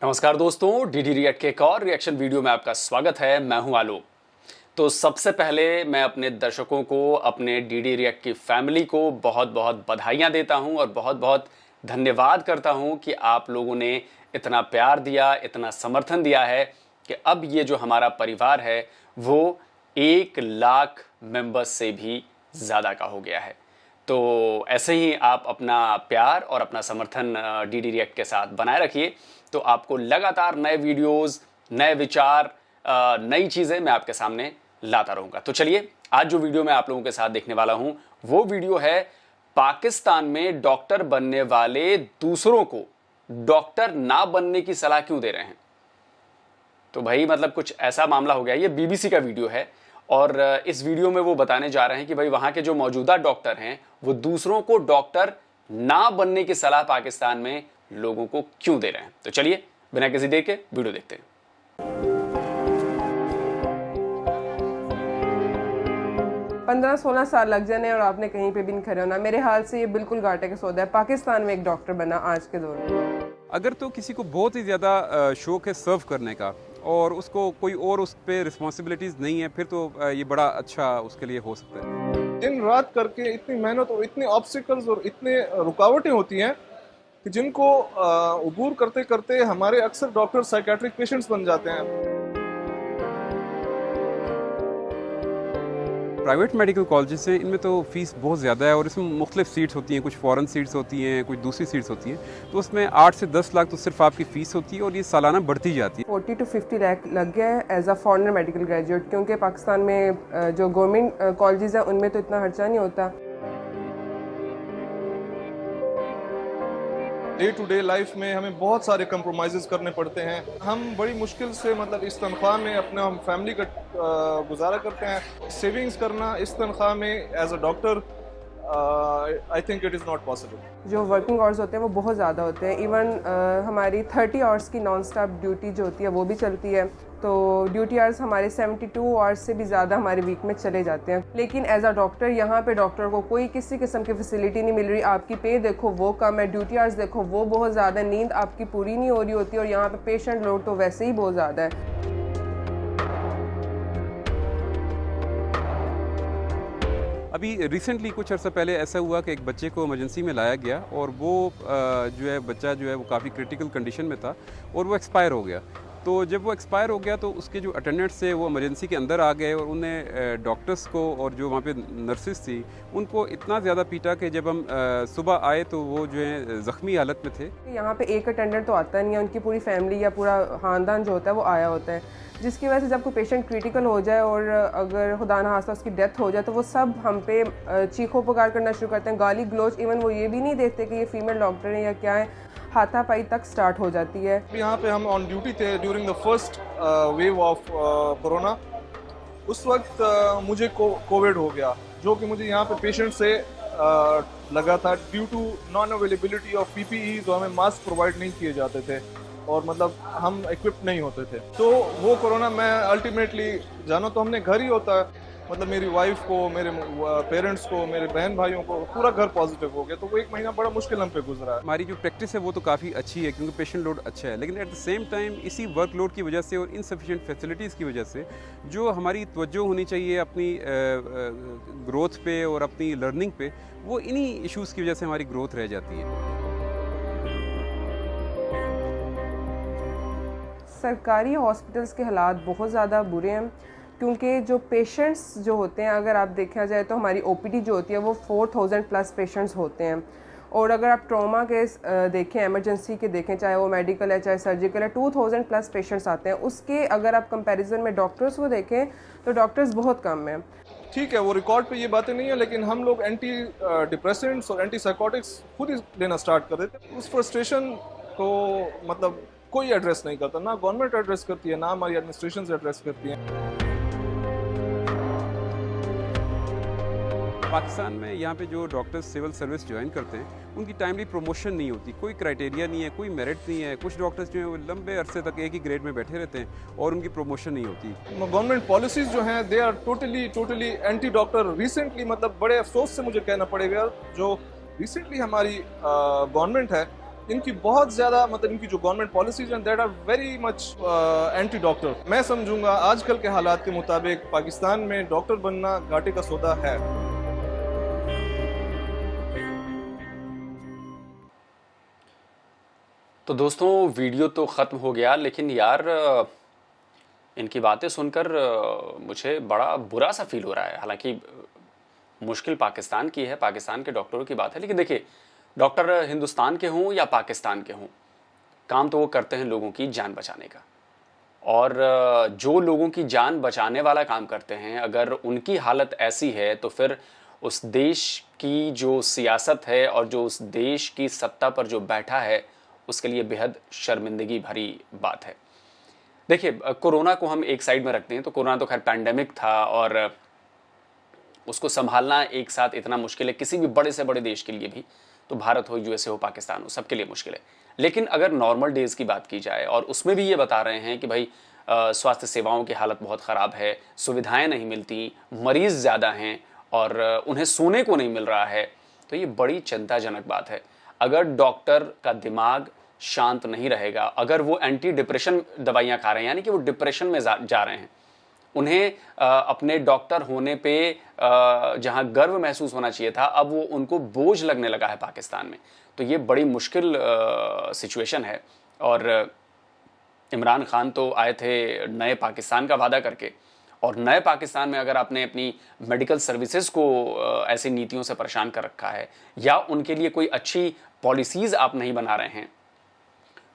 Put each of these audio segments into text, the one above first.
नमस्कार दोस्तों, DD react के एक और रिएक्शन वीडियो में आपका स्वागत है। मैं हूं आलोक। तो सबसे पहले मैं अपने दर्शकों को, अपने डीडी रिएक्ट की फैमिली को बहुत बहुत बधाइयां देता हूं और बहुत बहुत धन्यवाद करता हूं कि आप लोगों ने इतना प्यार दिया, इतना समर्थन दिया है कि अब ये जो हमारा परिवार है वो 1 लाख मेंबर्स से भी ज़्यादा का हो गया है। तो ऐसे ही आप अपना प्यार और अपना समर्थन डीडी रिएक्ट के साथ बनाए रखिए, तो आपको लगातार नए वीडियोस, नए विचार, नई चीज़ें मैं आपके सामने लाता रहूँगा। तो चलिए, आज जो वीडियो मैं आप लोगों के साथ देखने वाला हूँ वो वीडियो है पाकिस्तान में डॉक्टर बनने वाले दूसरों को डॉक्टर ना बनने की सलाह क्यों दे रहे हैं। तो भाई मतलब कुछ ऐसा मामला हो गया। ये बीबीसी का वीडियो है और इस वीडियो में वो बताने जा रहे हैं कि भाई वहाँ के जो मौजूदा डॉक्टर हैं वो दूसरों को डॉक्टर ना बनने की सलाह पाकिस्तान में लोगों को क्यों दे रहे हैं। तो चलिए बिना किसी देर के वीडियो देखते हैं। 15-16 साल लग जाने और आपने कहीं पे भी नहीं खड़े होना। मेरे हाल से ये बिल्कुल घाटे का सौदा है पाकिस्तान में एक डॉक्टर बना आज के दौर में। अगर तो किसी को बहुत ही ज़्यादा शौक है सर्व करने का और उसको कोई और उस पर रिस्पॉन्सिबिलिटीज़ नहीं है, फिर तो ये बड़ा अच्छा उसके लिए हो सकता है। दिन रात करके इतनी मेहनत और इतने ऑब्स्टिकल्स और इतने रुकावटें होती हैं कि जिनको अबूर करते करते हमारे अक्सर डॉक्टर साइकेट्रिक पेशेंट्स बन जाते हैं। प्राइवेट मेडिकल कॉलेजेस हैं, इनमें तो फ़ीस बहुत ज़्यादा है और इसमें मुख्तलिफ सीट्स होती हैं, कुछ फ़ॉरेन सीट्स होती हैं, कुछ दूसरी सीट्स होती हैं। तो उसमें 8 से 10 लाख तो सिर्फ आपकी फ़ीस होती है और ये सालाना बढ़ती जाती है। 40 to 50 लाख लग गया है as a foreigner medical graduate, क्योंकि पाकिस्तान में जो गवर्नमेंट कॉलेजेस हैं उनमें तो इतना खर्चा नहीं होता। डे टू डे लाइफ में हमें बहुत सारे कंप्रोमाइज़ करने पड़ते हैं। हम बड़ी मुश्किल से मतलब इस तनख्वाह में अपना हम फैमिली का गुजारा करते हैं। सेविंग्स करना इस तनख्वाह में as a doctor I think it is not possible. जो वर्किंग आवर्स होते हैं वो बहुत ज़्यादा होते हैं। इवन हमारी 30 आवर्स की नॉन स्टॉप ड्यूटी जो होती है वो भी चलती है। तो ड्यूटी आवर्स हमारे 72 आवर्स से भी ज़्यादा हमारे वीक में चले जाते हैं। लेकिन एज अ डॉक्टर यहाँ पे डॉक्टर को कोई किसी किस्म की फैसिलिटी नहीं मिल रही। आपकी पे देखो वो कम है, ड्यूटी आवर्स देखो वो बहुत ज़्यादा, नींद आपकी पूरी नहीं हो रही होती और यहाँ पे पेशेंट लोड तो वैसे ही बहुत ज़्यादा है। अभी रिसेंटली कुछ अर्सा पहले ऐसा हुआ कि एक बच्चे को इमरजेंसी में लाया गया और वो जो है बच्चा जो है वो काफ़ी क्रिटिकल कंडीशन में था और वो एक्सपायर हो गया। तो जब वो एक्सपायर हो गया तो उसके जो अटेंडेंट्स थे वो इमरजेंसी के अंदर आ गए और उन्हें डॉक्टर्स को और जो वहाँ पे नर्सेस थी उनको इतना ज़्यादा पीटा कि जब हम सुबह आए तो वो जो है ज़ख्मी हालत में थे। यहाँ पे एक अटेंडेंट तो आता नहीं है, उनकी पूरी फैमिली या पूरा ख़ानदान जो होता है वो आया होता है, जिसकी वजह से जब कोई पेशेंट क्रिटिकल हो जाए और अगर खुदा ना खास्ता उसकी डेथ हो जाए तो वो सब हम पे चीखों पुकार करना शुरू करते हैं, गाली गलोच। इवन वो ये भी नहीं देखते कि ये फीमेल डॉक्टर है या क्या है, हाथापाई तक स्टार्ट हो जाती है। यहाँ पे हम ऑन ड्यूटी थे during the first wave of corona. उस वक्त मुझे कोविड हो गया, जो कि मुझे यहाँ पे पेशेंट से लगा था due to non availability of PPE. जो हमें मास्क प्रोवाइड नहीं किए जाते थे और मतलब हम इक्विप्ड नहीं होते थे। तो वो कोरोना मैं अल्टीमेटली जाना तो हमने घर ही होता है, मतलब मेरी वाइफ को, मेरे पेरेंट्स को, मेरे बहन भाइयों को, पूरा घर पॉजिटिव हो गया। तो वो 1 महीना बड़ा मुश्किल हम पे गुजरा है। हमारी जो प्रैक्टिस है वो तो काफ़ी अच्छी है क्योंकि पेशेंट लोड अच्छा है, लेकिन एट द सेम टाइम इसी वर्कलोड की वजह से और इनसफिशिएंट फैसिलिटीज़ की वजह से जो हमारी तवज्जो होनी चाहिए अपनी ग्रोथ पे और अपनी लर्निंग पे, वो इन्हीं इश्यूज़ की वजह से हमारी ग्रोथ रह जाती है। सरकारी हॉस्पिटल्स के हालात बहुत ज़्यादा बुरे हैं, क्योंकि जो पेशेंट्स जो होते हैं, अगर आप देखा जाए तो हमारी ओपीडी जो होती है वो 4000 प्लस पेशेंट्स होते हैं। और अगर आप ट्रॉमा केस देखें, इमरजेंसी के देखें, चाहे वो मेडिकल है चाहे सर्जिकल है, 2000 प्लस पेशेंट्स आते हैं। उसके अगर आप कंपैरिजन में डॉक्टर्स को देखें तो डॉक्टर्स बहुत कम हैं। ठीक है, वो रिकॉर्ड पे ये बातें नहीं है, लेकिन हम लोग एंटी डिप्रेसेंट्स और एंटी साइकोटिक्स खुद ही लेना स्टार्ट कर देते हैं। उस फ्रस्ट्रेशन को मतलब कोई एड्रेस नहीं करता, ना गवर्नमेंट एड्रेस करती है, ना हमारी एडमिनिस्ट्रेशन एड्रेस करती है। पाकिस्तान में यहाँ पे जो डॉक्टर्स सिविल सर्विस ज्वाइन करते हैं उनकी टाइमली प्रमोशन नहीं होती, कोई क्राइटेरिया नहीं है, कोई मेरिट नहीं है। कुछ डॉक्टर्स जो हैं वो लंबे अरसे तक एक ही ग्रेड में बैठे रहते हैं और उनकी प्रमोशन नहीं होती। गवर्नमेंट पॉलिसीज जो हैं they are totally anti doctor. Recently मतलब बड़े अफसोस से मुझे कहना पड़ेगा, जो रिसेंटली हमारी गवर्नमेंट है इनकी बहुत ज़्यादा मतलब इनकी जो गवर्नमेंट पॉलिसीज हैं that are very much anti doctor. मैं समझूंगा आजकल के हालात के मुताबिक पाकिस्तान में डॉक्टर बनना घाटे का सौदा है। तो दोस्तों वीडियो तो ख़त्म हो गया, लेकिन यार इनकी बातें सुनकर मुझे बड़ा बुरा सा फील हो रहा है। हालांकि मुश्किल पाकिस्तान की है, पाकिस्तान के डॉक्टरों की बात है, लेकिन देखिए डॉक्टर हिंदुस्तान के हों या पाकिस्तान के हों, काम तो वो करते हैं लोगों की जान बचाने का। और जो लोगों की जान बचाने वाला काम करते हैं, अगर उनकी हालत ऐसी है तो फिर उस देश की जो सियासत है और जो उस देश की सत्ता पर जो बैठा है, उसके लिए बेहद शर्मिंदगी भरी बात है। देखिए कोरोना को हम एक साइड में रखते हैं, तो कोरोना तो खैर पैंडेमिक था और उसको संभालना एक साथ इतना मुश्किल है किसी भी बड़े से बड़े देश के लिए भी, तो भारत हो, यूएसए हो, पाकिस्तान हो, सबके लिए मुश्किल है। लेकिन अगर नॉर्मल डेज़ की बात की जाए, और उसमें भी ये बता रहे हैं कि भाई स्वास्थ्य सेवाओं की हालत बहुत ख़राब है, सुविधाएं नहीं मिलती, मरीज़ ज़्यादा हैं और उन्हें सोने को नहीं मिल रहा है, तो ये बड़ी चिंताजनक बात है। अगर डॉक्टर का दिमाग शांत नहीं रहेगा, अगर वो एंटी डिप्रेशन दवाइयाँ खा रहे हैं, यानी कि वो डिप्रेशन में जा रहे हैं, उन्हें अपने डॉक्टर होने पे जहाँ गर्व महसूस होना चाहिए था, अब वो उनको बोझ लगने लगा है पाकिस्तान में। तो ये बड़ी मुश्किल सिचुएशन है। और इमरान खान तो आए थे नए पाकिस्तान का वादा करके, और नए पाकिस्तान में अगर आपने अपनी मेडिकल सर्विसेज को ऐसी नीतियों से परेशान कर रखा है या उनके लिए कोई अच्छी पॉलिसीज़ आप नहीं बना रहे हैं,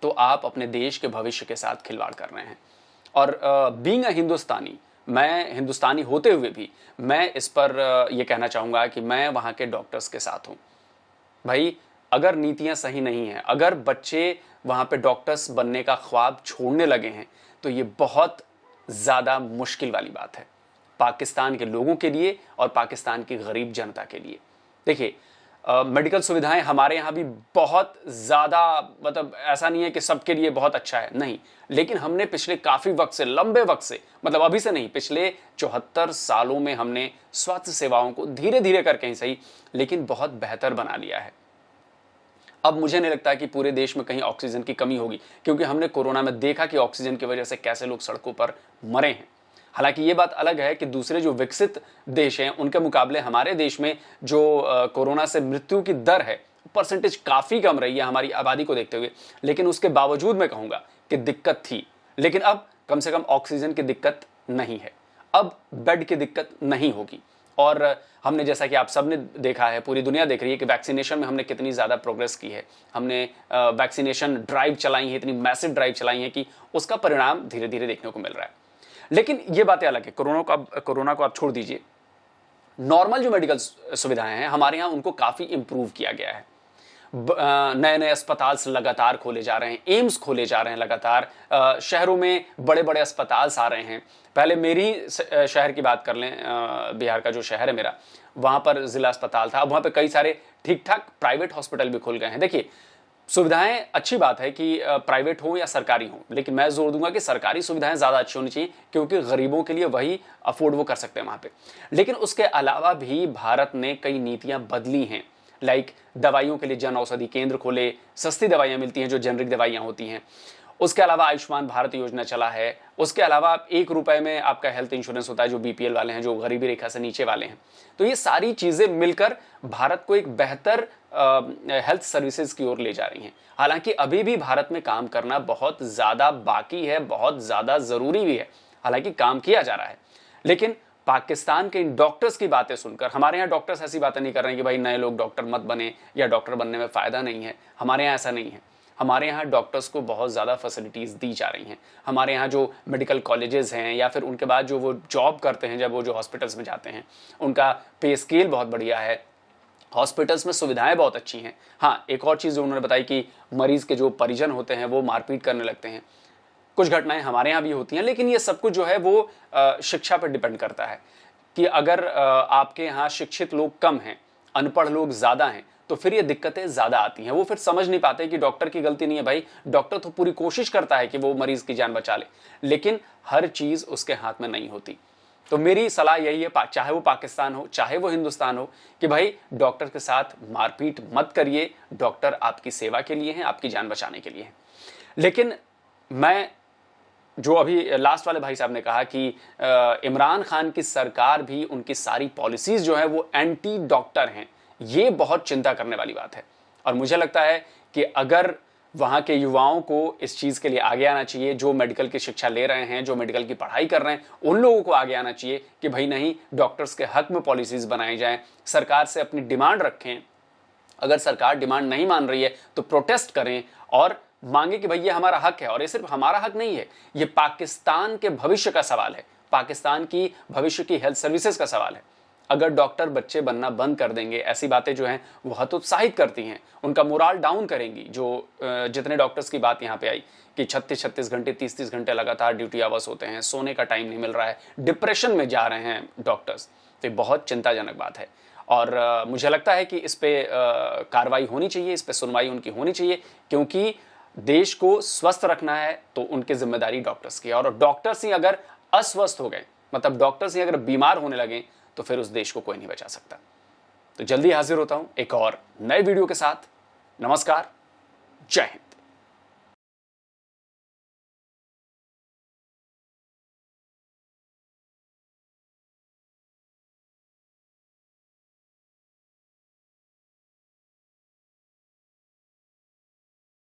तो आप अपने देश के भविष्य के साथ खिलवाड़ कर रहे हैं। और बीइंग अ हिंदुस्तानी, मैं हिंदुस्तानी होते हुए भी मैं इस पर यह कहना चाहूँगा कि मैं वहाँ के डॉक्टर्स के साथ हूँ। भाई अगर नीतियाँ सही नहीं हैं, अगर बच्चे वहाँ पे डॉक्टर्स बनने का ख्वाब छोड़ने लगे हैं, तो ये बहुत ज़्यादा मुश्किल वाली बात है पाकिस्तान के लोगों के लिए और पाकिस्तान की गरीब जनता के लिए। देखिए मेडिकल सुविधाएं हमारे यहाँ भी बहुत ज़्यादा, मतलब ऐसा नहीं है कि सबके लिए बहुत अच्छा है, नहीं, लेकिन हमने पिछले काफ़ी वक्त से, लंबे वक्त से, मतलब अभी से नहीं, पिछले 74 सालों में हमने स्वास्थ्य सेवाओं को धीरे धीरे करके ही सही, लेकिन बहुत बेहतर बना लिया है। अब मुझे नहीं लगता कि पूरे देश में कहीं ऑक्सीजन की कमी होगी, क्योंकि हमने कोरोना में देखा कि ऑक्सीजन की वजह से कैसे लोग सड़कों पर मरे हैं। हालांकि ये बात अलग है कि दूसरे जो विकसित देश हैं उनके मुकाबले हमारे देश में जो कोरोना से मृत्यु की दर है, परसेंटेज काफ़ी कम रही है हमारी आबादी को देखते हुए, लेकिन उसके बावजूद मैं कहूँगा कि दिक्कत थी। लेकिन अब कम से कम ऑक्सीजन की दिक्कत नहीं है, अब बेड की दिक्कत नहीं होगी। और हमने, जैसा कि आप सब ने देखा है, पूरी दुनिया देख रही है कि वैक्सीनेशन में हमने कितनी ज़्यादा प्रोग्रेस की है। हमने वैक्सीनेशन ड्राइव चलाई है, इतनी मैसिव ड्राइव चलाई है कि उसका परिणाम धीरे धीरे देखने को मिल रहा है। लेकिन ये बातें अलग है, कोरोना को आप छोड़ दीजिए। नॉर्मल जो मेडिकल सुविधाएं हैं हमारे यहाँ, उनको काफ़ी इम्प्रूव किया गया है। नए नए अस्पताल लगातार खोले जा रहे हैं, एम्स खोले जा रहे हैं लगातार, शहरों में बड़े बड़े अस्पताल आ रहे हैं। पहले मेरी शहर की बात कर लें, बिहार का जो शहर है मेरा, वहाँ पर ज़िला अस्पताल था, अब वहाँ पे कई सारे ठीक ठाक प्राइवेट हॉस्पिटल भी खुल गए हैं। देखिए सुविधाएं अच्छी बात है कि प्राइवेट हो या सरकारी हो, लेकिन मैं जोर दूंगा कि सरकारी सुविधाएं ज़्यादा अच्छी होनी चाहिए, क्योंकि गरीबों के लिए वही अफोर्ड वो कर सकते हैं वहाँ पे। लेकिन उसके अलावा भी भारत ने कई नीतियाँ बदली हैं, लाइक दवाइयों के लिए जन औषधि केंद्र खोले, सस्ती दवाइयाँ मिलती हैं जो जेनरिक दवाइयाँ होती हैं। उसके अलावा आयुष्मान भारत योजना चला है। उसके अलावा 1 रुपए में आपका हेल्थ इंश्योरेंस होता है जो बीपीएल वाले हैं, जो गरीबी रेखा से नीचे वाले हैं। तो ये सारी चीज़ें मिलकर भारत को एक बेहतर हेल्थ सर्विसेज की ओर ले जा रही हैं। हालांकि अभी भी भारत में काम करना बहुत ज़्यादा बाकी है, बहुत ज़्यादा ज़रूरी भी है। हालांकि काम किया जा रहा है, लेकिन पाकिस्तान के इन डॉक्टर्स की बातें सुनकर, हमारे यहाँ डॉक्टर्स ऐसी बातें नहीं कर रहे हैं कि भाई नए लोग डॉक्टर मत बने या डॉक्टर बनने में फ़ायदा नहीं है। हमारे यहाँ ऐसा नहीं है। हमारे यहाँ डॉक्टर्स को बहुत ज़्यादा फैसिलिटीज़ दी जा रही हैं। हमारे यहाँ जो मेडिकल कॉलेजेस हैं या फिर उनके बाद जो वो जॉब करते हैं, जब वो जो हॉस्पिटल्स में जाते हैं, उनका पे स्केल बहुत बढ़िया है। हॉस्पिटल्स में सुविधाएं बहुत अच्छी हैं। हाँ, एक और चीज़ जो उन्होंने बताई कि मरीज़ के जो परिजन होते हैं वो मारपीट करने लगते हैं। कुछ घटनाएं हमारे यहाँ भी होती हैं, लेकिन ये सब कुछ जो है वो शिक्षा पर डिपेंड करता है कि अगर आपके यहाँ शिक्षित लोग कम हैं, अनपढ़ लोग ज़्यादा हैं, तो फिर ये दिक्कतें ज़्यादा आती हैं। वो फिर समझ नहीं पाते कि डॉक्टर की गलती नहीं है। भाई डॉक्टर तो पूरी कोशिश करता है कि वो मरीज़ की जान बचा ले, लेकिन हर चीज़ उसके हाथ में नहीं होती। तो मेरी सलाह यही है, चाहे वो पाकिस्तान हो चाहे वो हिंदुस्तान हो, कि भाई डॉक्टर के साथ मारपीट मत करिए। डॉक्टर आपकी सेवा के लिए हैं, आपकी जान बचाने के लिए हैं। लेकिन मैं जो अभी लास्ट वाले भाई साहब ने कहा कि इमरान खान की सरकार भी, उनकी सारी पॉलिसीज जो है वो एंटी डॉक्टर हैं, ये बहुत चिंता करने वाली बात है। और मुझे लगता है कि अगर वहाँ के युवाओं को इस चीज़ के लिए आगे आना चाहिए, जो मेडिकल की शिक्षा ले रहे हैं, जो मेडिकल की पढ़ाई कर रहे हैं, उन लोगों को आगे आना चाहिए कि भाई नहीं, डॉक्टर्स के हक में पॉलिसीज़ बनाई जाएं, सरकार से अपनी डिमांड रखें। अगर सरकार डिमांड नहीं मान रही है तो प्रोटेस्ट करें और मांगे कि भाई ये हमारा हक है। और ये सिर्फ हमारा हक नहीं है, ये पाकिस्तान के भविष्य का सवाल है, पाकिस्तान की भविष्य की हेल्थ सर्विसेज का सवाल है। अगर डॉक्टर बच्चे बनना बंद कर देंगे, ऐसी बातें जो हैं वो हतोत्साहित करती हैं, उनका मोराल डाउन करेंगी। जो जितने डॉक्टर्स की बात यहाँ पे आई कि 36-36 घंटे 30-30 घंटे लगातार ड्यूटी आवर्स होते हैं, सोने का टाइम नहीं मिल रहा है, डिप्रेशन में जा रहे हैं डॉक्टर्स, तो ये बहुत चिंताजनक बात है। और मुझे लगता है कि इस पर कार्रवाई होनी चाहिए, इस पर सुनवाई उनकी होनी चाहिए, क्योंकि देश को स्वस्थ रखना है तो उनकी जिम्मेदारी डॉक्टर्स की है। और डॉक्टर्स ही अगर अस्वस्थ हो गए, मतलब डॉक्टर्स ही अगर बीमार होने लगे, तो फिर उस देश को कोई नहीं बचा सकता। तो जल्दी हाजिर होता हूं एक और नए वीडियो के साथ। नमस्कार, जय हिंद।